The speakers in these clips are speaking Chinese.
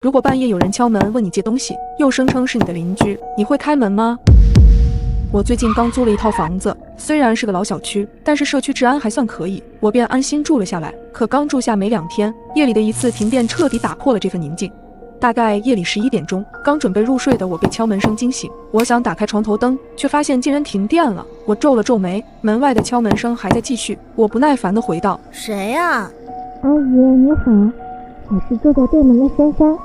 如果半夜有人敲门问你借东西，又声称是你的邻居，你会开门吗？我最近刚租了一套房子，虽然是个老小区，但是社区治安还算可以，我便安心住了下来。可刚住下没2天，夜里的一次停电彻底打破了这份宁静。大概夜里11点钟，刚准备入睡的我被敲门声惊醒，我想打开床头灯，却发现竟然停电了。我皱了皱眉，门外的敲门声还在继续。我不耐烦地回道：“谁呀？”“阿姨你好，我是住在对门的珊珊，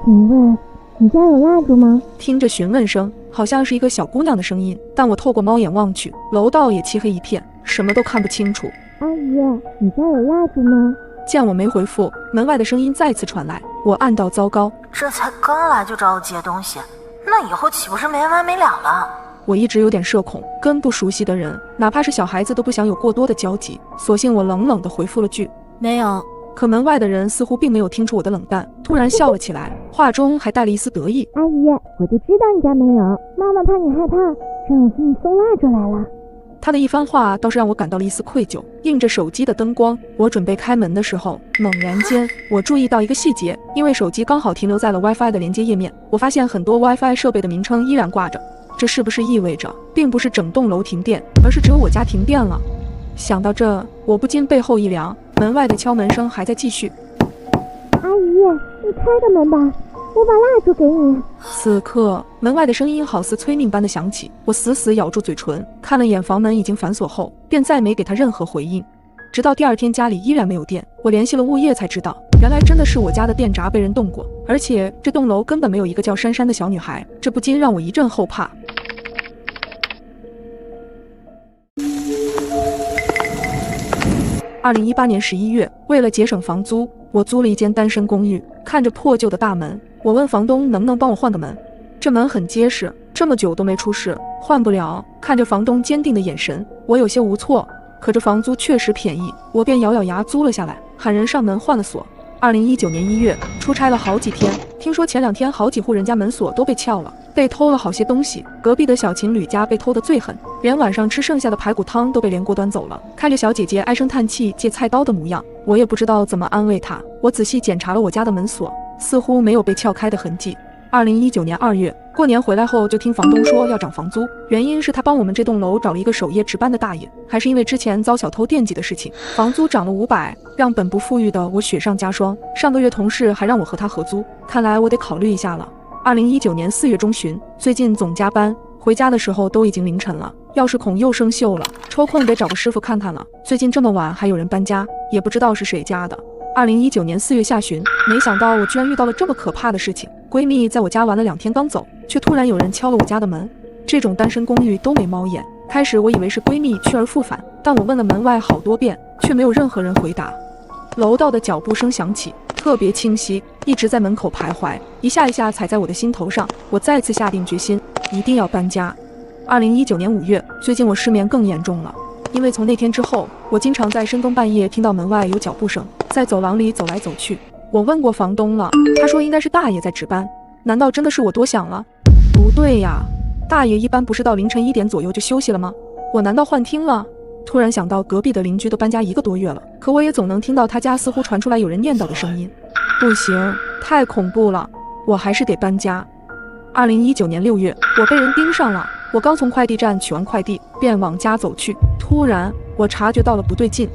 请问你家有蜡烛吗？”听着询问声，好像是一个小姑娘的声音，但我透过猫眼望去，楼道也漆黑一片，什么都看不清楚。“阿姨，你家有蜡烛吗？”见我没回复，门外的声音再次传来。我暗道糟糕，这才刚来就找我借东西，那以后岂不是没完没了了？我一直有点社恐，跟不熟悉的人，哪怕是小孩子都不想有过多的交集，索性我冷冷地回复了句没有。可门外的人似乎并没有听出我的冷淡，突然笑了起来，话中还带了一丝得意：“阿姨，我就知道你家没有，妈妈怕你害怕，让我给你送蜡烛来了。”他的一番话倒是让我感到了一丝愧疚。映着手机的灯光，我准备开门的时候，猛然间我注意到一个细节，因为手机刚好停留在了 WiFi 的连接页面，我发现很多 WiFi 设备的名称依然挂着。这是不是意味着，并不是整栋楼停电，而是只有我家停电了？想到这，我不禁背后一凉，门外的敲门声还在继续。“阿姨，你开个门吧，我把蜡烛给你。”此刻，门外的声音好似催命般的响起，我死死咬住嘴唇，看了眼房门已经反锁后，便再没给他任何回应。直到第2天家里依然没有电，我联系了物业才知道，原来真的是我家的电闸被人动过，而且这栋楼根本没有一个叫珊珊的小女孩，这不禁让我一阵后怕。2018年11月，为了节省房租，我租了一间单身公寓。看着破旧的大门，我问房东能不能帮我换个门。这门很结实，这么久都没出事，换不了。看着房东坚定的眼神，我有些无措。可这房租确实便宜，我便咬咬牙租了下来，喊人上门换了锁。2019年1月，出差了好几天，听说前2天好几户人家门锁都被撬了，被偷了好些东西。隔壁的小情侣家被偷得最狠，连晚上吃剩下的排骨汤都被连锅端走了。看着小姐姐唉声叹气借菜刀的模样，我也不知道怎么安慰她。我仔细检查了我家的门锁，似乎没有被撬开的痕迹。2019年2月，过年回来后就听房东说要涨房租，原因是他帮我们这栋楼找了一个守夜值班的大爷，还是因为之前遭小偷惦记的事情，房租涨了500，让本不富裕的我雪上加霜。上个月同事还让我和他合租，看来我得考虑一下了。2019年4月中旬，最近总加班，回家的时候都已经凌晨了，钥匙孔又生锈了，抽空得找个师傅看看了。最近这么晚还有人搬家，也不知道是谁家的。2019年4月下旬，没想到我居然遇到了这么可怕的事情。闺蜜在我家玩了2天刚走，却突然有人敲了我家的门。这种单身公寓都没猫眼，开始我以为是闺蜜去而复返，但我问了门外好多遍，却没有任何人回答。楼道的脚步声响起，特别清晰，一直在门口徘徊，一下一下踩在我的心头上。我再次下定决心，一定要搬家。2019年5月，最近我失眠更严重了，因为从那天之后，我经常在深更半夜听到门外有脚步声，在走廊里走来走去。我问过房东了，他说应该是大爷在值班。难道真的是我多想了？不对呀，大爷一般不是到凌晨1点左右就休息了吗？我难道幻听了？突然想到隔壁的邻居都搬家1个多月了，可我也总能听到他家似乎传出来有人念叨的声音。不行，太恐怖了，我还是得搬家。2019年6月，我被人盯上了。我刚从快递站取完快递，便往家走去，突然我察觉到了不对劲，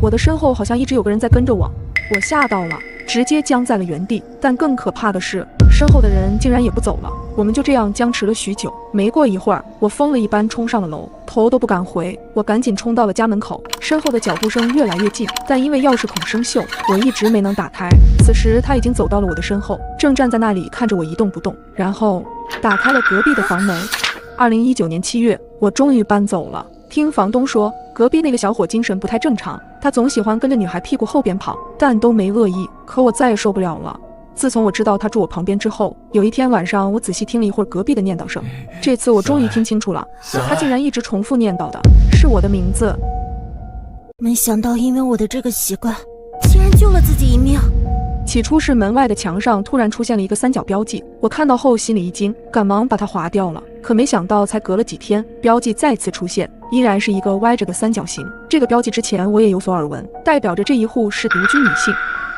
我的身后好像一直有个人在跟着我，我吓到了，直接僵在了原地。但更可怕的是，身后的人竟然也不走了。我们就这样僵持了许久。没过一会儿，我疯了一般冲上了楼，头都不敢回。我赶紧冲到了家门口，身后的脚步声越来越近，但因为钥匙孔生锈，我一直没能打开。此时他已经走到了我的身后，正站在那里看着我一动不动，然后打开了隔壁的房门。2019年7月，我终于搬走了。听房东说，隔壁那个小伙精神不太正常，他总喜欢跟着女孩屁股后边跑，但都没恶意。可我再也受不了了。自从我知道他住我旁边之后，有一天晚上我仔细听了一会儿隔壁的念叨声，这次我终于听清楚了，他竟然一直重复念叨的是我的名字。没想到因为我的这个习惯，竟然救了自己一命。起初是门外的墙上突然出现了一个3角标记，我看到后心里一惊，赶忙把它划掉了。可没想到才隔了几天，标记再次出现，依然是一个歪着的3角形。这个标记之前我也有所耳闻，代表着这一户是独居女性。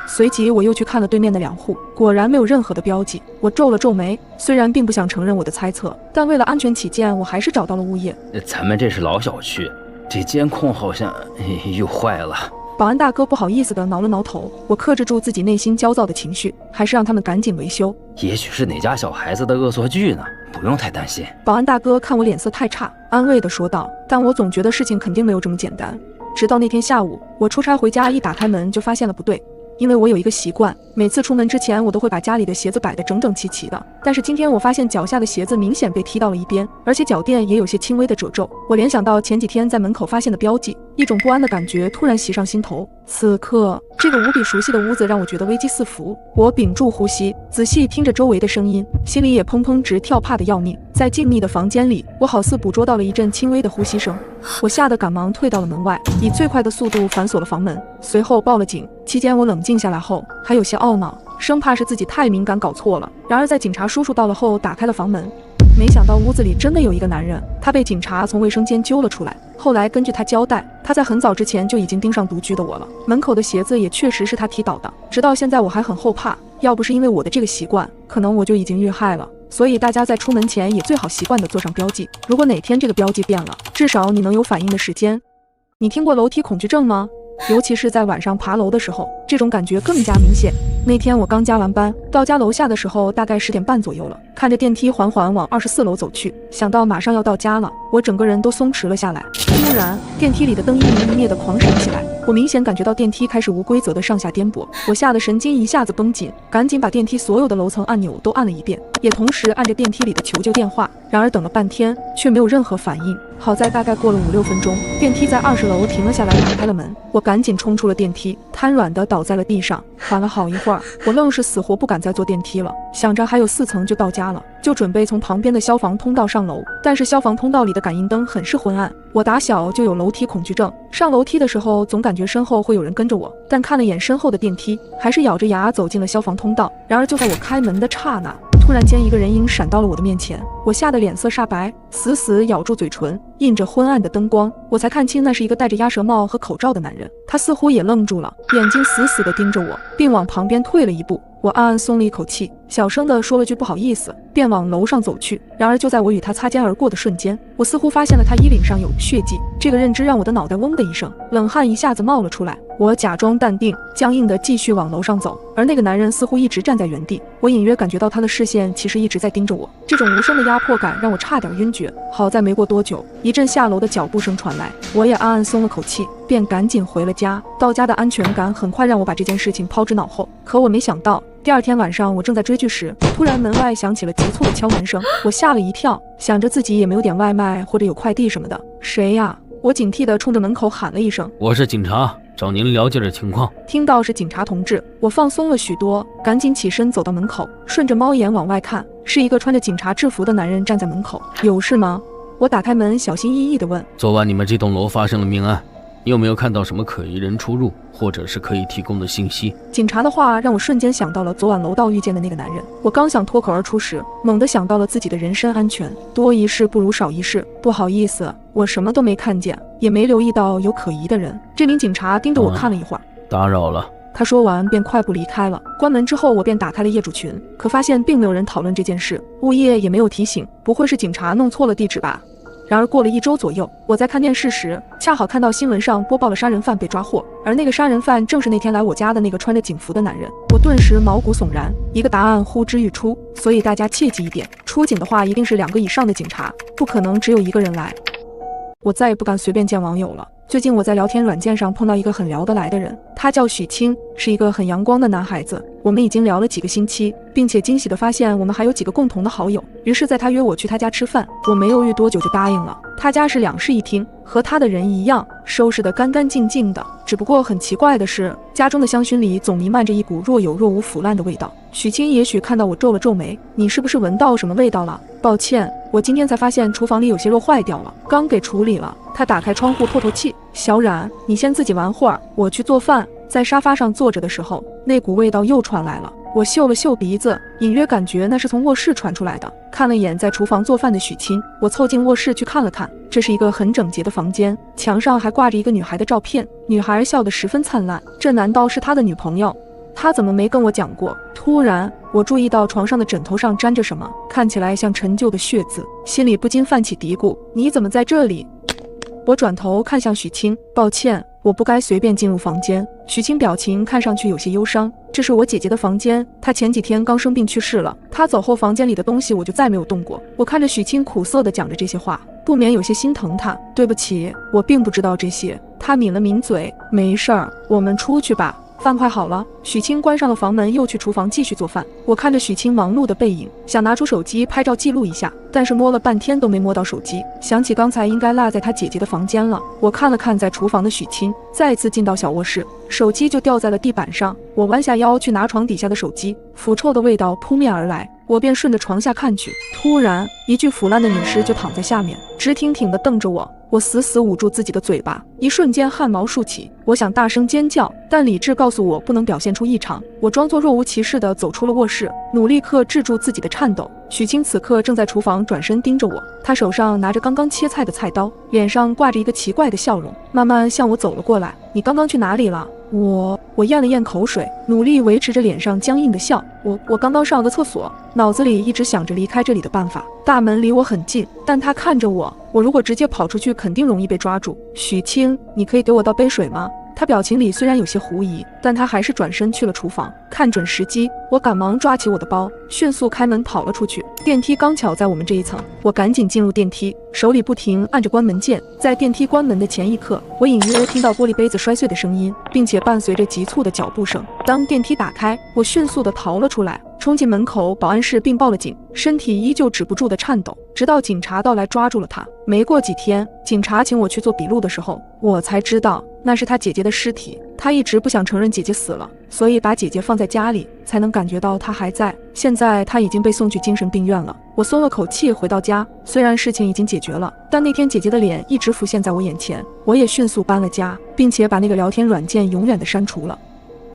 随即我又去看了对面的2户，果然没有任何的标记。我皱了皱眉，虽然并不想承认我的猜测，但为了安全起见，我还是找到了物业。咱们这是老小区，这监控好像又坏了。保安大哥不好意思地挠了挠头，我克制住自己内心焦躁的情绪，还是让他们赶紧维修。也许是哪家小孩子的恶作剧呢，不用太担心。保安大哥看我脸色太差，安慰地说道，但我总觉得事情肯定没有这么简单。直到那天下午，我出差回家，一打开门就发现了不对。因为我有一个习惯，每次出门之前我都会把家里的鞋子摆得整整齐齐的，但是今天我发现脚下的鞋子明显被踢到了一边，而且脚垫也有些轻微的褶皱。我联想到前几天在门口发现的标记，一种不安的感觉突然袭上心头。此刻这个无比熟悉的屋子让我觉得危机四伏，我屏住呼吸，仔细听着周围的声音，心里也砰砰直跳，怕得要命。在静谧的房间里，我好似捕捉到了一阵轻微的呼吸声，我吓得赶忙退到了门外，以最快的速度反锁了房门，随后报了警。期间我冷静下来后还有些懊恼，生怕是自己太敏感搞错了。然而在警察叔叔到了后，打开了房门，没想到屋子里真的有一个男人，他被警察从卫生间揪了出来。后来根据他交代，他在很早之前就已经盯上独居的我了，门口的鞋子也确实是他踢倒的。直到现在我还很后怕，要不是因为我的这个习惯，可能我就已经遇害了。所以大家在出门前也最好习惯地做上标记，如果哪天这个标记变了，至少你能有反应的时间。你听过楼梯恐惧症吗？尤其是在晚上爬楼的时候，这种感觉更加明显。那天我刚加完班，到家楼下的时候大概10点半左右了，看着电梯缓缓往24楼走去，想到马上要到家了，我整个人都松弛了下来。突然电梯里的灯一明一灭的狂闪起来，我明显感觉到电梯开始无规则的上下颠簸，我吓得神经一下子绷紧，赶紧把电梯所有的楼层按钮都按了一遍，也同时按着电梯里的求救电话。然而等了半天却没有任何反应，好在大概过了5-6分钟，电梯在20楼停了下来，打开了门，我赶紧冲出了电梯，瘫软地倒在了地上。缓了好一会儿，我愣是死活不敢再坐电梯了，想着还有4层就到家了，就准备从旁边的消防通道上楼。但是消防通道里的感应灯很是昏暗，我打小就有楼梯恐惧症，上楼梯的时候总感觉身后会有人跟着我，但看了眼身后的电梯，还是咬着牙走进了消防通道。然而就在我开门的刹那，突然间一个人影闪到了我的面前，我吓得脸色煞白，死死咬住嘴唇，映着昏暗的灯光，我才看清那是一个戴着鸭舌帽和口罩的男人。他似乎也愣住了，眼睛死死地盯着我，并往旁边退了一步。我暗暗松了一口气，小声地说了句不好意思，便往楼上走去。然而就在我与他擦肩而过的瞬间，我似乎发现了他衣领上有血迹，这个认知让我的脑袋嗡的一声，冷汗一下子冒了出来。我假装淡定，僵硬地继续往楼上走，而那个男人似乎一直站在原地，我隐约感觉到他的视线其实一直在盯着我，这种无声的压迫感让我差点晕厥。好在没过多久，一阵下楼的脚步声传来，我也暗暗松了口气，便赶紧回了家。到家的安全感很快让我把这件事情抛之脑后，可我没想到第二天晚上我正在追剧时，突然门外响起了急促的敲门声，我吓了一跳，想着自己也没有点外卖或者有快递什么的。谁呀？我警惕地冲着门口喊了一声，我是警察，找您了解点情况。听到是警察同志，我放松了许多，赶紧起身走到门口，顺着猫眼往外看，是一个穿着警察制服的男人站在门口。有事吗？我打开门小心翼翼地问。昨晚你们这栋楼发生了命案，你有没有看到什么可疑人出入，或者是可以提供的信息？警察的话让我瞬间想到了昨晚楼道遇见的那个男人，我刚想脱口而出时，猛地想到了自己的人身安全，多一事不如少一事，不好意思，我什么都没看见，也没留意到有可疑的人。这名警察盯着我看了一会儿，打扰了。他说完便快步离开了。关门之后我便打开了业主群，可发现并没有人讨论这件事，物业也没有提醒，不会是警察弄错了地址吧？然而过了1周左右，我在看电视时，恰好看到新闻上播报了杀人犯被抓获，而那个杀人犯正是那天来我家的那个穿着警服的男人。我顿时毛骨悚然，一个答案呼之欲出，所以大家切记一点，出警的话一定是2个以上的警察，不可能只有1个人来。我再也不敢随便见网友了。最近我在聊天软件上碰到一个很聊得来的人，他叫许清，是一个很阳光的男孩子。我们已经聊了几个星期，并且惊喜地发现我们还有几个共同的好友。于是在他约我去他家吃饭，我没犹豫多久就答应了。他家是2室1厅，和他的人一样，收拾得干干净净的。只不过很奇怪的是，家中的香薰里总弥漫着一股若有若无腐烂的味道。许清也许看到我皱了皱眉，你是不是闻到什么味道了？抱歉，我今天才发现厨房里有些肉坏掉了，刚给处理了。他打开窗户透透气。小冉，你先自己玩会儿，我去做饭。在沙发上坐着的时候，那股味道又传来了。我嗅了嗅鼻子，隐约感觉那是从卧室传出来的。看了眼在厨房做饭的许清，我凑进卧室去看了看。这是一个很整洁的房间，墙上还挂着一个女孩的照片，女孩笑得十分灿烂，这难道是他的女朋友？他怎么没跟我讲过？突然，我注意到床上的枕头上沾着什么，看起来像陈旧的血渍，心里不禁泛起嘀咕：你怎么在这里？我转头看向许清，抱歉，我不该随便进入房间。许清表情看上去有些忧伤。这是我姐姐的房间，她前几天刚生病去世了。她走后，房间里的东西我就再没有动过。我看着许清苦涩地讲着这些话，不免有些心疼她。对不起，我并不知道这些。她抿了抿嘴，没事儿，我们出去吧。饭快好了，许清关上了房门，又去厨房继续做饭。我看着许清忙碌的背影，想拿出手机拍照记录一下，但是摸了半天都没摸到手机。想起刚才应该落在他姐姐的房间了。我看了看在厨房的许清，再次进到小卧室，手机就掉在了地板上。我弯下腰去拿床底下的手机，腐臭的味道扑面而来，我便顺着床下看去。突然，一具腐烂的女尸就躺在下面，直挺挺地瞪着我。我死死捂住自己的嘴巴，一瞬间汗毛竖起。我想大声尖叫，但理智告诉我不能表现出异常。我装作若无其事地走出了卧室，努力克制住自己的颤抖。许清此刻正在厨房转身盯着我，他手上拿着刚刚切菜的菜刀，脸上挂着一个奇怪的笑容，慢慢向我走了过来。你刚刚去哪里了？我咽了咽口水，努力维持着脸上僵硬的笑。我刚刚上了个厕所，脑子里一直想着离开这里的办法。大门离我很近，但他看着我，我如果直接跑出去，肯定容易被抓住。许清，你可以给我倒杯水吗？他表情里虽然有些狐疑，但他还是转身去了厨房。看准时机，我赶忙抓起我的包，迅速开门跑了出去。电梯刚巧在我们这一层，我赶紧进入电梯，手里不停按着关门键。在电梯关门的前一刻，我隐约听到玻璃杯子摔碎的声音，并且伴随着急促的脚步声。当电梯打开，我迅速地逃了出来，冲进门口保安室并报了警，身体依旧止不住的颤抖，直到警察到来抓住了他。没过几天，警察请我去做笔录的时候，我才知道那是他姐姐的尸体。他一直不想承认姐姐死了，所以把姐姐放在家里，才能感觉到她还在。现在她已经被送去精神病院了。我松了口气回到家，虽然事情已经解决了，但那天姐姐的脸一直浮现在我眼前。我也迅速搬了家，并且把那个聊天软件永远的删除了。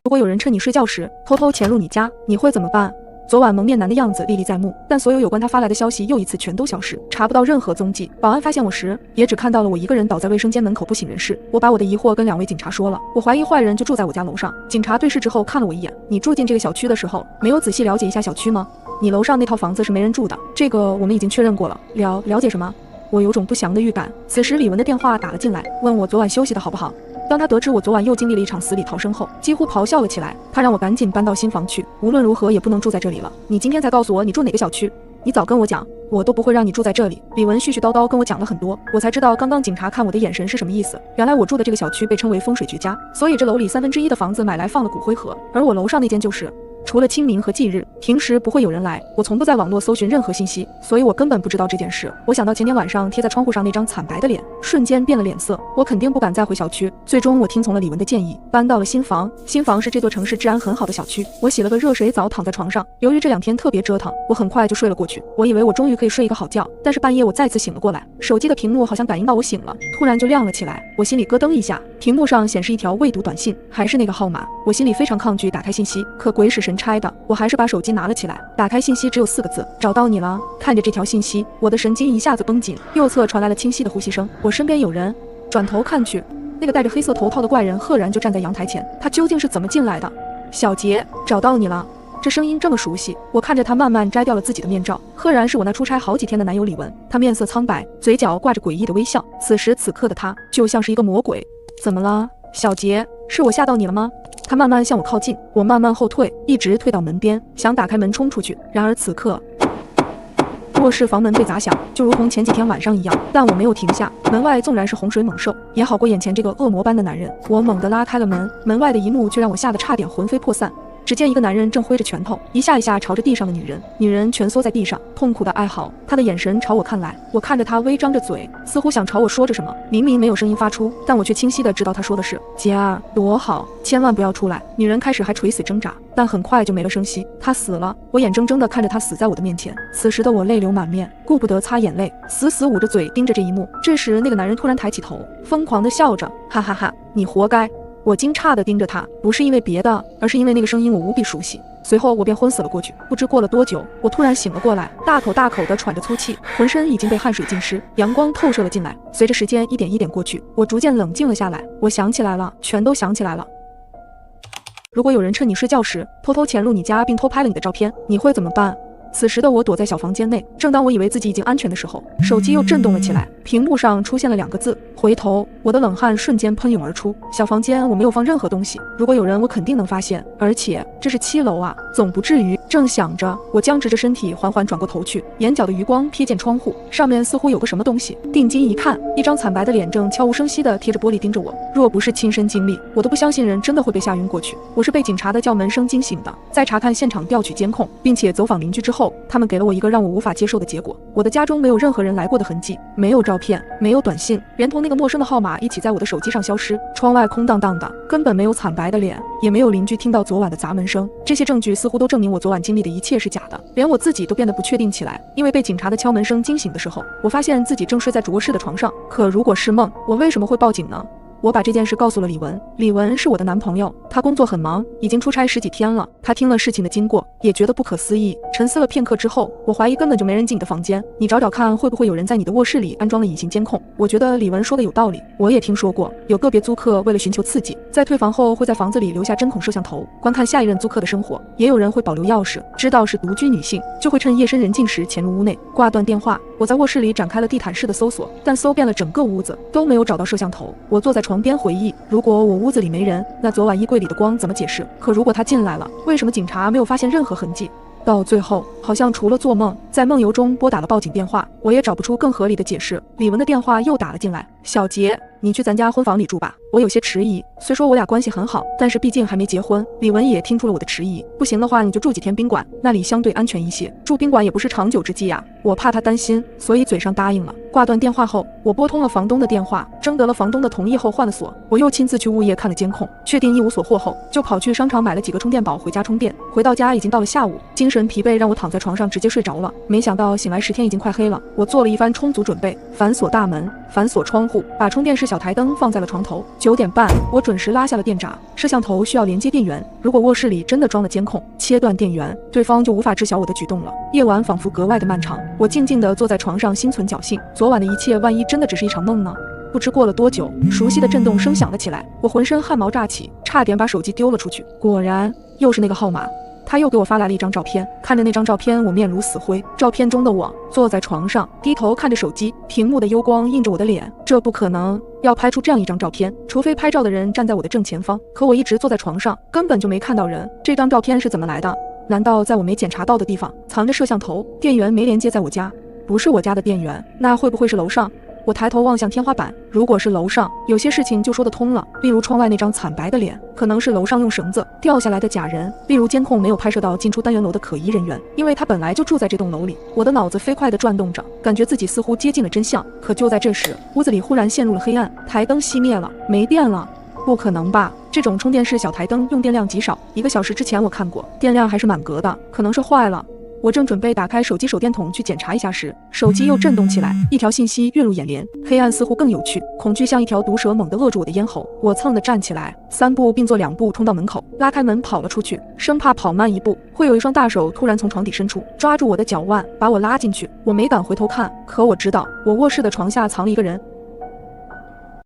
如果有人趁你睡觉时偷偷潜入你家，你会怎么办？昨晚蒙面男的样子历历在目，但所有有关他发来的消息又一次全都消失，查不到任何踪迹。保安发现我时，也只看到了我一个人倒在卫生间门口不省人事。我把我的疑惑跟2位警察说了，我怀疑坏人就住在我家楼上。警察对视之后看了我一眼，你住进这个小区的时候，没有仔细了解一下小区吗？你楼上那套房子是没人住的，这个我们已经确认过了。了解什么？我有种不祥的预感。此时李文的电话打了进来，问我昨晚休息的好不好。当他得知我昨晚又经历了一场死里逃生后，几乎咆哮了起来。他让我赶紧搬到新房去，无论如何也不能住在这里了。你今天才告诉我你住哪个小区，你早跟我讲，我都不会让你住在这里。李文絮絮叨叨跟我讲了很多，我才知道刚刚警察看我的眼神是什么意思。原来我住的这个小区被称为风水绝佳，所以这楼里1/3的房子买来放了骨灰盒，而我楼上那间就是。除了清明和忌日，平时不会有人来。我从不在网络搜寻任何信息，所以我根本不知道这件事。我想到前天晚上贴在窗户上那张惨白的脸，瞬间变了脸色。我肯定不敢再回小区。最终我听从了李文的建议，搬到了新房。新房是这座城市治安很好的小区。我洗了个热水澡，躺在床上。由于这2天特别折腾，我很快就睡了过去。我以为我终于可以睡一个好觉，但是半夜我再次醒了过来，手机的屏幕好像感应到我醒了，突然就亮了起来。我心里咯噔一下，屏幕上显示一条未读短信，还是那个号码。我心里非常抗拒打开信息，可鬼使神差的，我还是把手机拿了起来。打开信息只有4个字，找到你了。看着这条信息，我的神经一下子绷紧，右侧传来了清晰的呼吸声。我身边有人，转头看去，那个戴着黑色头套的怪人赫然就站在阳台前。他究竟是怎么进来的？小杰，找到你了。这声音这么熟悉，我看着他慢慢摘掉了自己的面罩，赫然是我那出差好几天的男友李文。他面色苍白，嘴角挂着诡异的微笑。此时此刻的他就像是一个魔鬼。怎么了，小杰？是我吓到你了吗？他慢慢向我靠近，我慢慢后退，一直退到门边，想打开门冲出去。然而此刻，卧室房门被砸响，就如同前几天晚上一样，但我没有停下。门外纵然是洪水猛兽，也好过眼前这个恶魔般的男人。我猛地拉开了门，门外的一幕却让我吓得差点魂飞魄散。只见一个男人正挥着拳头，一下一下朝着地上的女人，女人蜷缩在地上，痛苦的哀嚎。他的眼神朝我看来，我看着他微张着嘴，似乎想朝我说着什么，明明没有声音发出，但我却清晰的知道他说的是：杰儿，躲好，千万不要出来。女人开始还垂死挣扎，但很快就没了声息。他死了，我眼睁睁的看着他死在我的面前。此时的我泪流满面，顾不得擦眼泪，死死捂着嘴盯着这一幕。这时那个男人突然抬起头，疯狂的笑着，哈哈哈，你活该。我惊诧地盯着他，不是因为别的，而是因为那个声音我无比熟悉。随后我便昏死了过去。不知过了多久，我突然醒了过来，大口大口地喘着粗气，浑身已经被汗水浸湿，阳光透射了进来。随着时间一点一点过去，我逐渐冷静了下来。我想起来了，全都想起来了。如果有人趁你睡觉时偷偷潜入你家并偷拍了你的照片，你会怎么办？此时的我躲在小房间内，正当我以为自己已经安全的时候，手机又震动了起来，屏幕上出现了2个字：回头。我的冷汗瞬间喷涌而出。小房间我没有放任何东西，如果有人我肯定能发现，而且这是7楼啊，总不至于。正想着，我僵直着身体缓缓转过头去，眼角的余光瞥见窗户，上面似乎有个什么东西。定睛一看，一张惨白的脸正悄无声息地贴着玻璃盯着我。若不是亲身经历，我都不相信人真的会被吓晕过去。我是被警察的叫门声惊醒的。在查看现场调取监控，并且走访邻居之后，他们给了我一个让我无法接受的结果：我的家中没有任何人来过的痕迹，没有照片，没有短信，连同那个陌生的号码一起在我的手机上消失。窗外空荡荡的，根本没有惨白的脸，也没有邻居听到昨晚的砸门声。这些证据似乎都证明我昨晚经历的一切是假的，连我自己都变得不确定起来。因为被警察的敲门声惊醒的时候，我发现自己正睡在主卧室的床上。可如果是梦，我为什么会报警呢？我把这件事告诉了李文，李文是我的男朋友，他工作很忙，已经出差10几天了。他听了事情的经过，也觉得不可思议。沉思了片刻之后，我怀疑根本就没人进你的房间，你找找看会不会有人在你的卧室里安装了隐形监控。我觉得李文说的有道理，我也听说过有个别租客为了寻求刺激，在退房后会在房子里留下针孔摄像头，观看下一任租客的生活。也有人会保留钥匙，知道是独居女性，就会趁夜深人静时潜入屋内。挂断电话，我在卧室里展开了地毯式的搜索，但搜遍了整个屋子都没有找到摄像头。我坐在床边回忆，如果我屋子里没人，那昨晚衣柜里的光怎么解释？可如果他进来了，为什么警察没有发现任何痕迹？到最后，好像除了做梦，在梦游中拨打了报警电话，我也找不出更合理的解释。李文的电话又打了进来：小杰，你去咱家婚房里住吧。我有些迟疑，虽说我俩关系很好，但是毕竟还没结婚。李文也听出了我的迟疑，不行的话你就住几天宾馆，那里相对安全一些。住宾馆也不是长久之计呀，我怕他担心，所以嘴上答应了。挂断电话后，我拨通了房东的电话，征得了房东的同意后换了锁。我又亲自去物业看了监控，确定一无所获后，就跑去商场买了几个充电宝回家充电。回到家已经到了下午，精神疲惫让我躺在床上直接睡着了。没想到醒来时天已经快黑了，我做了一番充足准备，反锁大门，反锁窗户，把充电式小台灯放在了床头。9点半，我准时拉下了电闸。摄像头需要连接电源，如果卧室里真的装了监控，切断电源，对方就无法知晓我的举动了。夜晚仿佛格外的漫长，我静静地坐在床上，心存侥幸，昨晚的一切万一真的只是一场梦呢？不知过了多久，熟悉的震动声响了起来，我浑身汗毛炸起，差点把手机丢了出去。果然又是那个号码。他又给我发来了一张照片，看着那张照片，我面如死灰。照片中的我坐在床上，低头看着手机，屏幕的幽光映着我的脸。这不可能，要拍出这样一张照片，除非拍照的人站在我的正前方。可我一直坐在床上，根本就没看到人。这张照片是怎么来的？难道在我没检查到的地方藏着摄像头？电源没连接在我家，不是我家的电源，那会不会是楼上？我抬头望向天花板，如果是楼上，有些事情就说得通了，例如窗外那张惨白的脸，可能是楼上用绳子掉下来的假人，例如监控没有拍摄到进出单元楼的可疑人员，因为他本来就住在这栋楼里。我的脑子飞快地转动着，感觉自己似乎接近了真相。可就在这时，屋子里忽然陷入了黑暗，台灯熄灭了，没电了。不可能吧，这种充电式小台灯用电量极少，1个小时之前我看过，电量还是满格的，可能是坏了。我正准备打开手机手电筒去检查一下时，手机又震动起来，一条信息跃入眼帘。黑暗似乎更有趣，恐惧像一条毒蛇猛地扼住我的咽喉。我蹭地站起来，3步并作2步冲到门口，拉开门跑了出去，生怕跑慢1步会有一双大手突然从床底伸出，抓住我的脚腕，把我拉进去。我没敢回头看，可我知道我卧室的床下藏了一个人。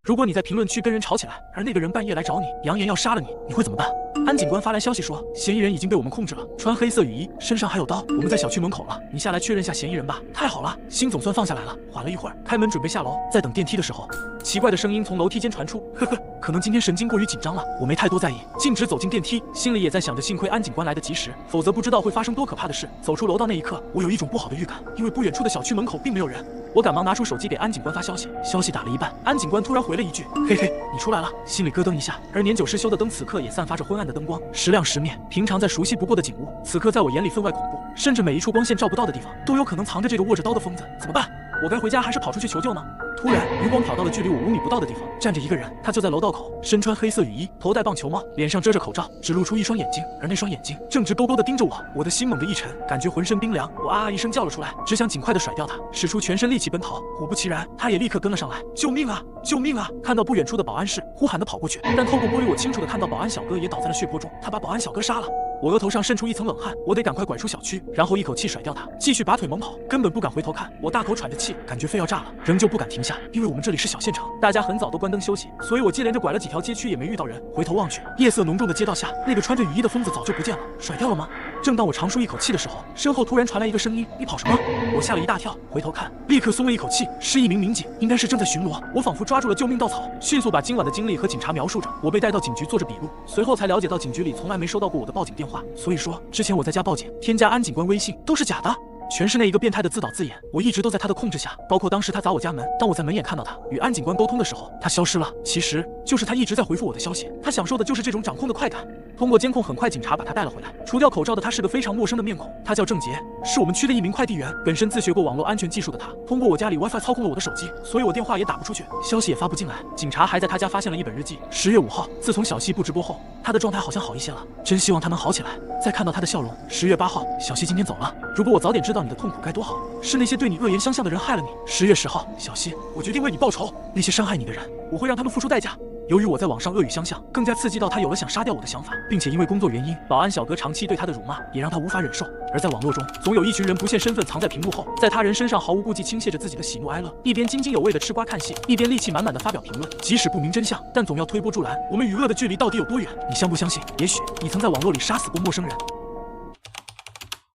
如果你在评论区跟人吵起来，而那个人半夜来找你，扬言要杀了你，你会怎么办？安警官发来消息说，嫌疑人已经被我们控制了，穿黑色雨衣，身上还有刀，我们在小区门口了，你下来确认下嫌疑人吧。太好了，心总算放下来了。缓了一会儿，开门准备下楼，在等电梯的时候，奇怪的声音从楼梯间传出，呵呵，可能今天神经过于紧张了，我没太多在意，径直走进电梯，心里也在想着幸亏安警官来得及时，否则不知道会发生多可怕的事。走出楼道那一刻，我有一种不好的预感，因为不远处的小区门口并没有人。我赶忙拿出手机给安警官发消息，消息打了一半，安警官突然回了一句，嘿嘿，你出来了，心里咯噔一下。而年久失修的灯此刻也散发着昏暗的灯光，时亮时灭，平常再熟悉不过的景物，此刻在我眼里分外恐怖，甚至每一处光线照不到的地方都有可能藏着这个握着刀的疯子。怎么办？我该回家还是跑出去求救呢？突然，余光瞟到了距离我5米不到的地方，站着一个人，他就在楼道口，身穿黑色雨衣，头戴棒球帽，脸上遮着口罩，只露出一双眼睛，而那双眼睛正直勾勾地盯着我。我的心猛地一沉，感觉浑身冰凉，我啊一声叫了出来，只想尽快地甩掉他，使出全身力气奔逃。果不其然，他也立刻跟了上来，救命啊！救命啊！看到不远处的保安室，呼喊地跑过去，但透过玻璃我清楚地看到保安小哥也倒在了血泊中，他把保安小哥杀了。我额头上渗出一层冷汗，我得赶快拐出小区，然后一口气甩掉他，继续拔腿猛跑，根本不敢回头看。我大口喘着气，感觉肺要炸了，仍旧不敢停下，因为我们这里是小县城，大家很早都关灯休息，所以我接连着拐了几条街区也没遇到人。回头望去，夜色浓重的街道下，那个穿着雨衣的疯子早就不见了，甩掉了吗？正当我长舒一口气的时候，身后突然传来一个声音：“你跑什么？”我吓了一大跳，回头看，立刻松了一口气，是一名民警，应该是正在巡逻。我仿佛抓住了救命稻草，迅速把今晚的经历和警察描述着。我被带到警局做着笔录，随后才了解到警局里从来没收到过我的报警电话，所以说之前我在家报警，添加安警官微信都是假的。全是那一个变态的自导自演，我一直都在他的控制下，包括当时他砸我家门，当我在门眼看到他与安警官沟通的时候，他消失了，其实就是他一直在回复我的消息，他享受的就是这种掌控的快感。通过监控，很快警察把他带了回来，除掉口罩的他是个非常陌生的面孔，他叫郑杰，是我们区的一名快递员，本身自学过网络安全技术的他，通过我家里 WiFi 操控了我的手机，所以我电话也打不出去，消息也发不进来。警察还在他家发现了一本日记，10月5号，自从小西部直播后，他的状态好像好一些了，真希望他能好起来。再看到他的笑容。10月8号，小西今天走了，如果我早点知道你的痛苦该多好，是那些对你恶言相向的人害了你。10月10号，小西，我决定为你报仇，那些伤害你的人，我会让他们付出代价。由于我在网上恶语相向，更加刺激到他有了想杀掉我的想法，并且因为工作原因，保安小哥长期对他的辱骂也让他无法忍受。而在网络中，总有一群人不现身份藏在屏幕后，在他人身上毫无顾忌倾泻着自己的喜怒哀乐，一边津津有味的吃瓜看戏，一边戾气满满的发表评论。即使不明真相，但总要推波助澜。我们与恶的距离到底有多远？你相不相信？也许你曾在网络里杀死过陌生人。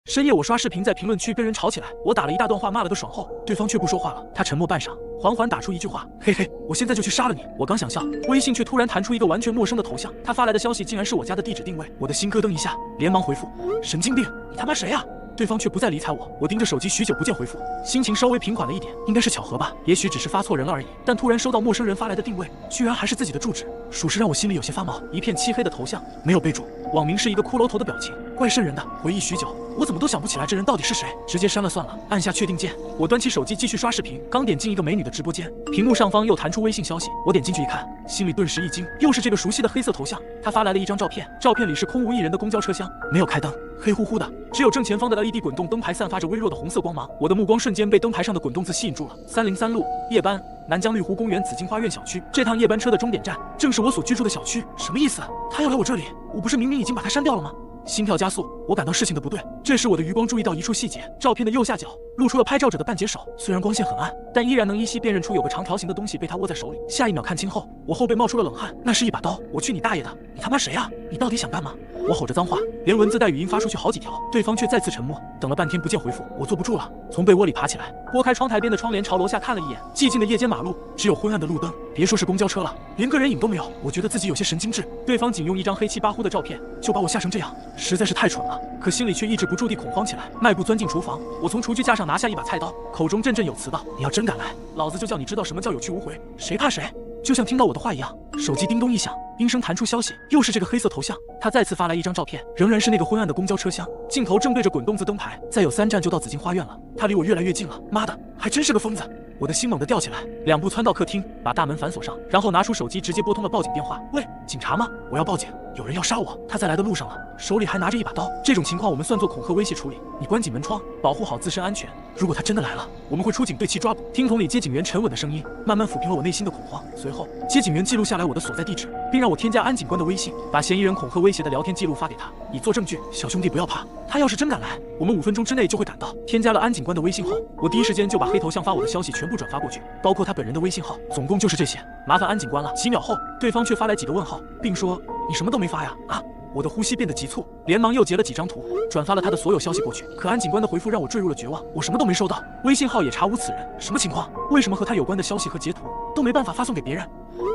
深夜我刷视频，在评论区跟人吵起来，我打了一大段话骂了个爽后，对方却不说话了，他沉默半晌，缓缓打出一句话：“嘿嘿，我现在就去杀了你。”我刚想笑，微信却突然弹出一个完全陌生的头像，他发来的消息竟然是我家的地址定位，我的心咯噔一下，连忙回复：“神经病，你他妈谁啊？”对方却不再理睬我，我盯着手机许久不见回复，心情稍微平缓了一点，应该是巧合吧，也许只是发错人了而已。但突然收到陌生人发来的定位，居然还是自己的住址，属实让我心里有些发毛。一片漆黑的头像，没有备注，网名是一个骷髅头的表情，怪瘆人的。回忆许久，我怎么都想不起来这人到底是谁，直接删了算了，按下确定键。我端起手机继续刷视频，刚点进一个美女的直播间，屏幕上方又弹出微信消息，我点进去一看，心里顿时一惊，又是这个熟悉的黑色头像。他发来了一张照片，照片里是空无一人的公交车厢，没有开灯，黑乎乎的，只有正前方的 LED 滚动灯牌散发着微弱的红色光芒。我的目光瞬间被灯牌上的滚动字吸引住了。303路夜班，南江绿湖公园紫荆花苑小区。这趟夜班车的终点站正是我所居住的小区。什么意思？他要来我这里？我不是明明已经把他删掉了吗？心跳加速，我感到事情的不对。这时我的余光注意到一处细节，照片的右下角露出了拍照者的半截手，虽然光线很暗，但依然能依稀辨认出有个长条形的东西被他握在手里。下一秒看清后，我后背冒出了冷汗，那是一把刀。我去你大爷的！你他妈谁啊？你到底想干嘛？我吼着脏话，连文字带语音发出去好几条，对方却再次沉默。等了半天不见回复，我坐不住了，从被窝里爬起来，拨开窗台边的窗帘，朝楼下看了一眼。寂静的夜间马路，只有昏暗的路灯，别说是公交车了，连个人影都没有。我觉得自己有些神经质。对方仅用一张黑漆巴糊的照片就把我吓成这样，实在是太蠢了。可心里却抑制不住地恐慌起来，迈步钻进厨房。我从厨具架上拿下一把菜刀，口中振振有词道：“你要真敢来，老子就叫你知道什么叫有去无回，谁怕谁！”就像听到我的话一样，手机叮咚一响，铃声弹出消息，又是这个黑色头像。他再次发来一张照片，仍然是那个昏暗的公交车厢，镜头正对着滚动字灯牌。再有3站就到紫荆花苑了，他离我越来越近了。妈的，还真是个疯子！我的心猛地吊起来，2步窜到客厅，把大门反锁上，然后拿出手机直接拨通了报警电话。喂，警察吗？我要报警，有人要杀我，他在来的路上了，手里还拿着一把刀。这种情况我们算作恐吓威胁处理，你关紧门窗，保护好自身安全。如果他真的来了，我们会出警对其抓捕。听筒里接警员沉稳的声音，慢慢抚平了我内心的恐慌。随后，接警员记录下来我的所在地址，并让我添加安警官的微信，把嫌疑人恐吓威胁的聊天记录发给他，以作证据。小兄弟不要怕，他要是真敢来，我们5分钟之内就会赶到。添加了安警官的微信后，我第一时间就把黑头像发我的消息全部转发过去，包括他本人的微信号，总共就是这些。麻烦安警官了。几秒后，对方却发来几个问号，并说：“你什么都没发呀？”啊！我的呼吸变得急促，连忙又截了几张图，转发了他的所有消息过去。可安警官的回复让我坠入了绝望，我什么都没收到，微信号也查无此人。什么情况？为什么和他有关的消息和截图都没办法发送给别人？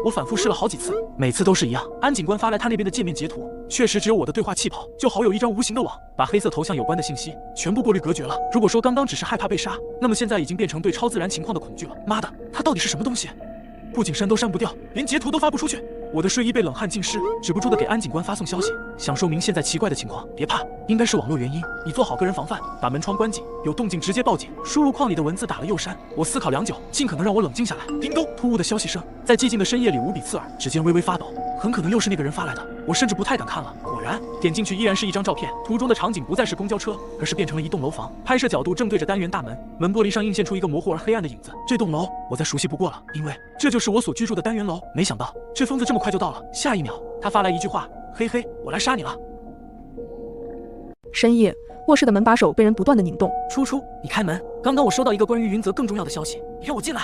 我反复试了好几次，每次都是一样。安警官发来他那边的界面截图，确实只有我的对话气泡，就好有一张无形的网，把黑色头像有关的信息全部过滤隔绝了。如果说刚刚只是害怕被杀，那么现在已经变成对超自然情况的恐惧了。妈的，他到底是什么东西？不仅删都删不掉，连截图都发不出去。我的睡衣被冷汗浸湿，止不住的给安警官发送消息，想说明现在奇怪的情况。别怕，应该是网络原因，你做好个人防范，把门窗关紧，有动静直接报警。输入框里的文字打了又删，我思考良久，尽可能让我冷静下来。叮咚，突兀的消息声在寂静的深夜里无比刺耳，指尖微微发抖，很可能又是那个人发来的。我甚至不太敢看了。果然，点进去依然是一张照片，图中的场景不再是公交车，而是变成了一栋楼房，拍摄角度正对着单元大门，门玻璃上映现出一个模糊而黑暗的影子。这栋楼我再熟悉不过了，因为这就是我所居住的单元楼。没想到这疯子这么快就到了。下一秒，他发来一句话：“嘿嘿，我来杀你了。”深夜，卧室的门把手被人不断的拧动。初初，你开门！刚刚我收到一个关于云泽更重要的消息，你让我进来。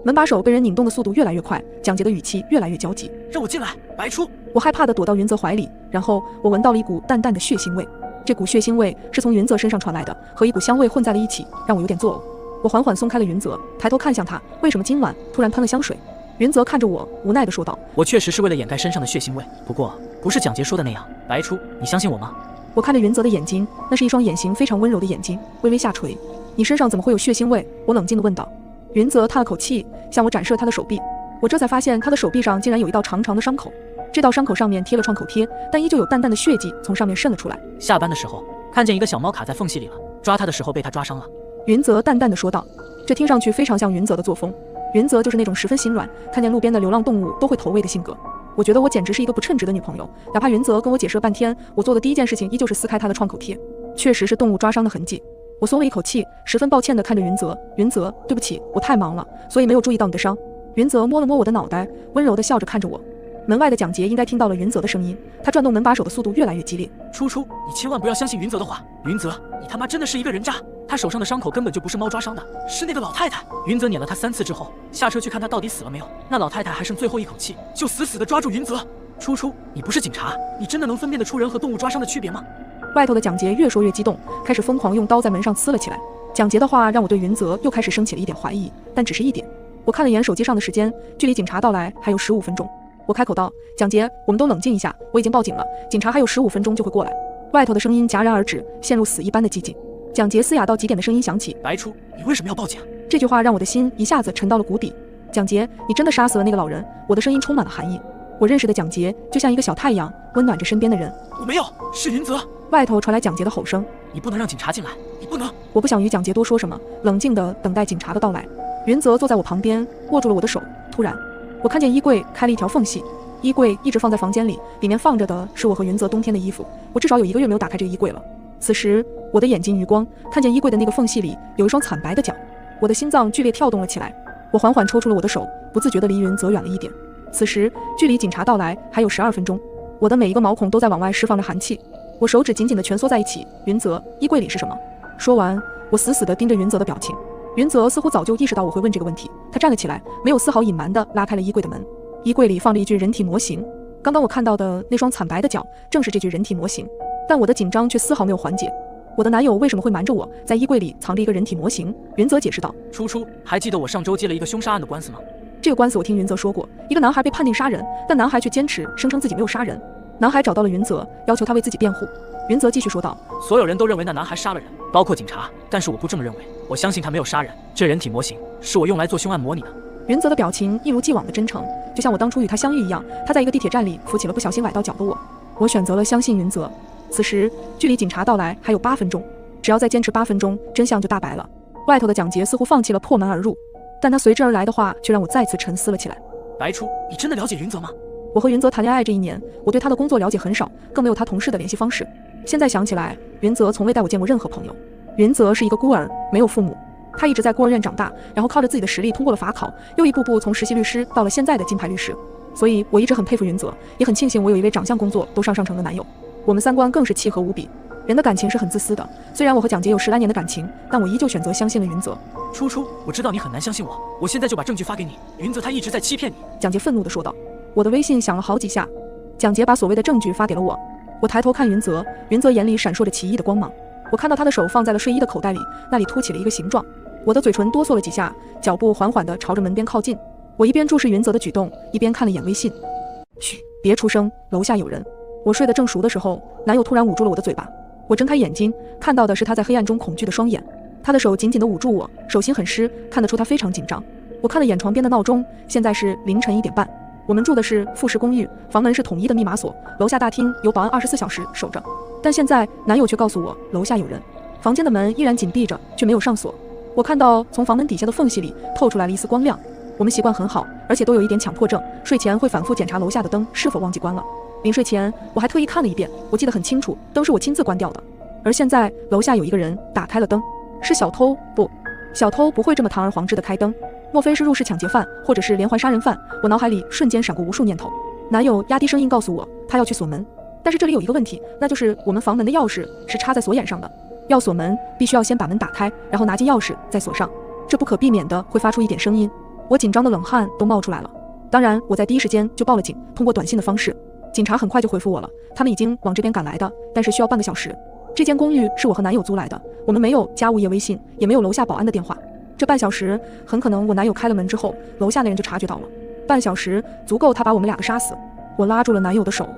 门把手被人拧动的速度越来越快，蒋洁的语气越来越焦急。让我进来，白初！我害怕的躲到云泽怀里，然后我闻到了一股淡淡的血腥味。这股血腥味是从云泽身上传来的，和一股香味混在了一起，让我有点作呕。我缓缓松开了云泽，抬头看向他，为什么今晚突然喷了香水？云泽看着我，无奈地说道：“我确实是为了掩盖身上的血腥味，不过不是蒋洁说的那样。白初，你相信我吗？”我看着云泽的眼睛，那是一双眼型非常温柔的眼睛，微微下垂。你身上怎么会有血腥味？我冷静地问道。云泽叹了口气，向我展示了他的手臂。我这才发现他的手臂上竟然有一道长长的伤口，这道伤口上面贴了创口贴，但依旧有淡淡的血迹从上面渗了出来。下班的时候看见一个小猫卡在缝隙里了，抓它的时候被它抓伤了。云泽淡淡地说道。这听上去非常像云泽的作风。云泽就是那种十分心软，看见路边的流浪动物都会投喂的性格。我觉得我简直是一个不称职的女朋友，哪怕云泽跟我解释了半天，我做的第一件事情依旧是撕开他的创口贴，确实是动物抓伤的痕迹。我松了一口气，十分抱歉地看着云泽。云泽，对不起，我太忙了，所以没有注意到你的伤。云泽摸了摸我的脑袋，温柔地笑着看着我。门外的蒋洁应该听到了云泽的声音，他转动门把手的速度越来越激烈。初初，你千万不要相信云泽的话。云泽，你他妈真的是一个人渣！他手上的伤口根本就不是猫抓伤的，是那个老太太。云泽撵了他3次之后，下车去看他到底死了没有。那老太太还剩最后一口气，就死死地抓住云泽。初初，你不是警察，你真的能分辨得出人和动物抓伤的区别吗？外头的蒋洁越说越激动，开始疯狂用刀在门上刺了起来。蒋洁的话让我对云泽又开始升起了一点怀疑，但只是一点。我看了眼手机上的时间，距离警察到来还有15分钟。我开口道：“蒋洁，我们都冷静一下，我已经报警了，警察还有15分钟就会过来。”外头的声音戛然而止，陷入死一般的寂静。蒋洁嘶哑到极点的声音响起：“白初，你为什么要报警？”这句话让我的心一下子沉到了谷底。蒋洁，你真的杀死了那个老人？我的声音充满了寒意。我认识的蒋洁就像一个小太阳，温暖着身边的人。我没有，是云泽。外头传来蒋洁的吼声：“你不能让警察进来，你不能！”我不想与蒋洁多说什么，冷静地等待警察的到来。云泽坐在我旁边，握住了我的手。突然，我看见衣柜开了一条缝隙，衣柜一直放在房间里，里面放着的是我和云泽冬天的衣服。我至少有1个月没有打开这个衣柜了。此时，我的眼睛余光看见衣柜的那个缝隙里有一双惨白的脚，我的心脏剧烈跳动了起来。我缓缓抽出了我的手，不自觉地离云泽远了一点。此时，距离警察到来还有12分钟，我的每一个毛孔都在往外释放着寒气。我手指紧紧地蜷缩在一起。云泽，衣柜里是什么？说完，我死死地盯着云泽的表情。云泽似乎早就意识到我会问这个问题，他站了起来，没有丝毫隐瞒地拉开了衣柜的门。衣柜里放着一具人体模型，刚刚我看到的那双惨白的脚正是这具人体模型，但我的紧张却丝毫没有缓解。我的男友为什么会瞒着我在衣柜里藏着一个人体模型？云泽解释道：“初初，还记得我上周接了一个凶杀案的官司吗？这个官司我听云泽说过，一个男孩被判定杀人，但男孩却坚持声称自己没有杀人。男孩找到了云泽，要求他为自己辩护。”云泽继续说道：“所有人都认为那男孩杀了人，包括警察，但是我不这么认为，我相信他没有杀人。这人体模型是我用来做凶案模拟的。”云泽的表情一如既往的真诚，就像我当初与他相遇一样。他在一个地铁站里扶起了不小心崴到脚的我。我选择了相信云泽。此时距离警察到来还有8分钟，只要再坚持8分钟，真相就大白了。外头的蒋洁似乎放弃了破门而入，但他随之而来的话却让我再次沉思了起来。白初，你真的了解云泽吗？我和云泽谈恋爱这1年，我对他的工作了解很少，更没有他同事的联系方式。现在想起来，云泽从未带我见过任何朋友。云泽是一个孤儿，没有父母，他一直在孤儿院长大，然后靠着自己的实力通过了法考，又一步步从实习律师到了现在的金牌律师。所以我一直很佩服云泽，也很庆幸我有一位长相工作都上乘的男友。我们3观更是契合无比。人的感情是很自私的，虽然我和蒋洁有10来年的感情，但我依旧选择相信了云泽。初初，我知道你很难相信我，我现在就把证据发给你。云泽他一直在欺骗你。蒋洁愤怒地说道。我的微信响了好几下，蒋洁把所谓的证据发给了我。我抬头看云泽，云泽眼里闪烁着奇异的光芒。我看到他的手放在了睡衣的口袋里，那里凸起了一个形状。我的嘴唇哆嗦了几下，脚步缓缓地朝着门边靠近。我一边注视云泽的举动，一边看了眼微信。嘘，别出声，楼下有人。我睡得正熟的时候，男友突然捂住了我的嘴巴。我睁开眼睛，看到的是他在黑暗中恐惧的双眼。他的手紧紧地捂住我，手心很湿，看得出他非常紧张。我看了眼床边的闹钟，现在是凌晨1点半。我们住的是复式公寓，房门是统一的密码锁，楼下大厅有保安24小时守着。但现在男友却告诉我楼下有人，房间的门依然紧闭着，却没有上锁。我看到从房门底下的缝隙里透出来了一丝光亮。我们习惯很好，而且都有一点强迫症，睡前会反复检查楼下的灯是否忘记关了。临睡前我还特意看了一遍，我记得很清楚，灯是我亲自关掉的。而现在楼下有一个人打开了灯，是小偷？不，小偷不会这么堂而皇之的开灯。莫非是入室抢劫犯，或者是连环杀人犯？我脑海里瞬间闪过无数念头。男友压低声音告诉我，他要去锁门。但是这里有一个问题，那就是我们房门的钥匙是插在锁眼上的，要锁门必须要先把门打开，然后拿进钥匙再锁上，这不可避免的会发出一点声音。我紧张的冷汗都冒出来了。当然我在第一时间就报了警，通过短信的方式，警察很快就回复我了，他们已经往这边赶来的，但是需要半个小时。这间公寓是我和男友租来的，我们没有加物业微信，也没有楼下保安的电话，这半小时很可能我男友开了门之后，楼下那人就察觉到了。半小时足够他把我们2个杀死。我拉住了男友的手，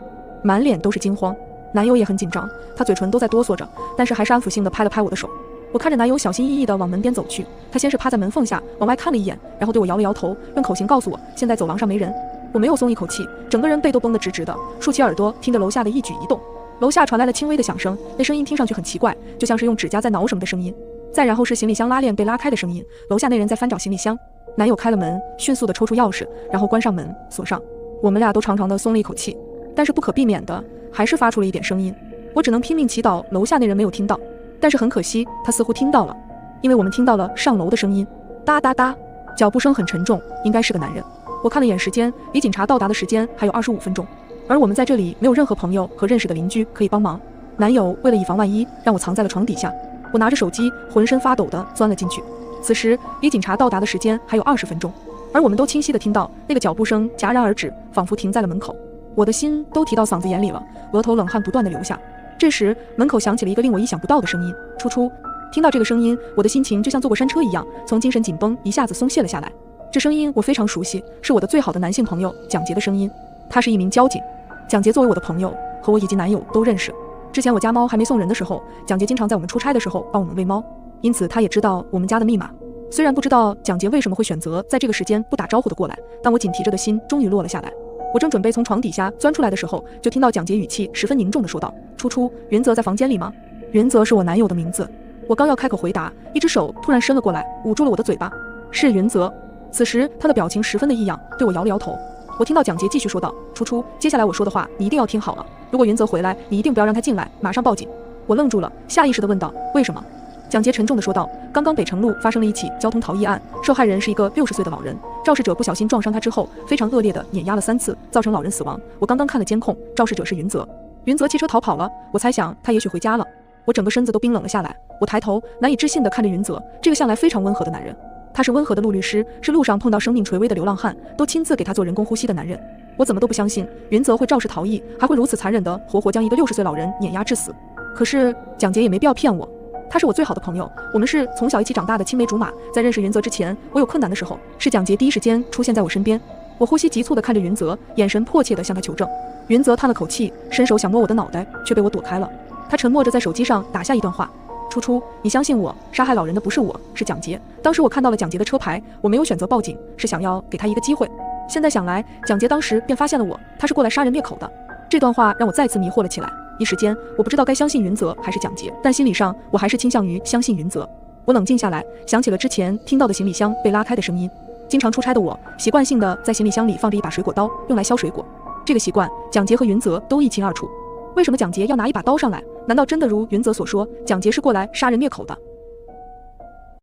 满脸都是惊慌，男友也很紧张，他嘴唇都在哆嗦着，但是还是安抚性的拍了拍我的手。我看着男友小心翼翼地往门边走去，他先是趴在门缝下往外看了一眼，然后对我摇了摇头，用口型告诉我现在走廊上没人。我没有松一口气，整个人背都绷得直直的，竖起耳朵听着楼下的一举一动。楼下传来了轻微的响声，那声音听上去很奇怪，就像是用指甲在挠什么的声音。再然后是行李箱拉链被拉开的声音，楼下那人在翻找行李箱。男友开了门，迅速地抽出钥匙，然后关上门锁上。我们俩都长长的松了一口气，但是不可避免的还是发出了一点声音。我只能拼命祈祷楼下那人没有听到，但是很可惜他似乎听到了，因为我们听到了上楼的声音，哒哒哒，脚步声很沉重，应该是个男人。我看了眼时间，离警察到达的时间还有25分钟，而我们在这里没有任何朋友和认识的邻居可以帮忙。男友为了以防万一，让我藏在了床底下。我拿着手机，浑身发抖地钻了进去。此时离警察到达的时间还有20分钟，而我们都清晰地听到那个脚步声戛然而止，仿佛停在了门口。我的心都提到嗓子眼里了，额头冷汗不断地流下。这时门口响起了一个令我意想不到的声音，出出。听到这个声音，我的心情就像坐过山车一样，从精神紧绷一下子松懈了下来。这声音我非常熟悉，是我的最好的男性朋友蒋杰的声音。他是一名交警。蒋杰作为我的朋友，和我以及男友都认识。之前我家猫还没送人的时候，蒋杰经常在我们出差的时候帮我们喂猫，因此他也知道我们家的密码。虽然不知道蒋杰为什么会选择在这个时间不打招呼的过来，但我紧提着的心终于落了下来。我正准备从床底下钻出来的时候，就听到蒋杰语气十分凝重地说道：“初初，云泽在房间里吗？”云泽是我男友的名字。我刚要开口回答，一只手突然伸了过来，捂住了我的嘴巴。是云泽。此时他的表情十分的异样，对我摇了摇头。我听到蒋杰继续说道：“初初，接下来我说的话你一定要听好了。如果云泽回来，你一定不要让他进来，马上报警。”我愣住了，下意识地问道：“为什么？”蒋杰沉重地说道：“刚刚北城路发生了一起交通逃逸案，受害人是一个60岁的老人，肇事者不小心撞伤他之后，非常恶劣地碾压了3次，造成老人死亡。我刚刚看了监控，肇事者是云泽。云泽骑车逃跑了，我猜想他也许回家了。”我整个身子都冰冷了下来，我抬头难以置信地看着云泽，这个向来非常温和的男人。他是温和的陆律师，是路上碰到生命垂危的流浪汉都亲自给他做人工呼吸的男人。我怎么都不相信云泽会肇事逃逸，还会如此残忍地活活将一个60岁老人碾压致死。可是蒋杰也没必要骗我，他是我最好的朋友，我们是从小一起长大的青梅竹马。在认识云泽之前，我有困难的时候，是蒋杰第一时间出现在我身边。我呼吸急促地看着云泽，眼神迫切地向他求证。云泽叹了口气，伸手想摸我的脑袋，却被我躲开了。他沉默着在手机上打下一段话：“初初，你相信我，杀害老人的不是我，是蒋杰。当时我看到了蒋杰的车牌，我没有选择报警，是想要给他一个机会。现在想来，蒋杰当时便发现了我，他是过来杀人灭口的。”这段话让我再次迷惑了起来，一时间我不知道该相信云泽还是蒋杰，但心理上我还是倾向于相信云泽。我冷静下来，想起了之前听到的行李箱被拉开的声音。经常出差的我，习惯性的在行李箱里放着一把水果刀，用来削水果。这个习惯，蒋杰和云泽都一清二楚。为什么蒋杰要拿一把刀上来？难道真的如云泽所说，蒋杰是过来杀人灭口的？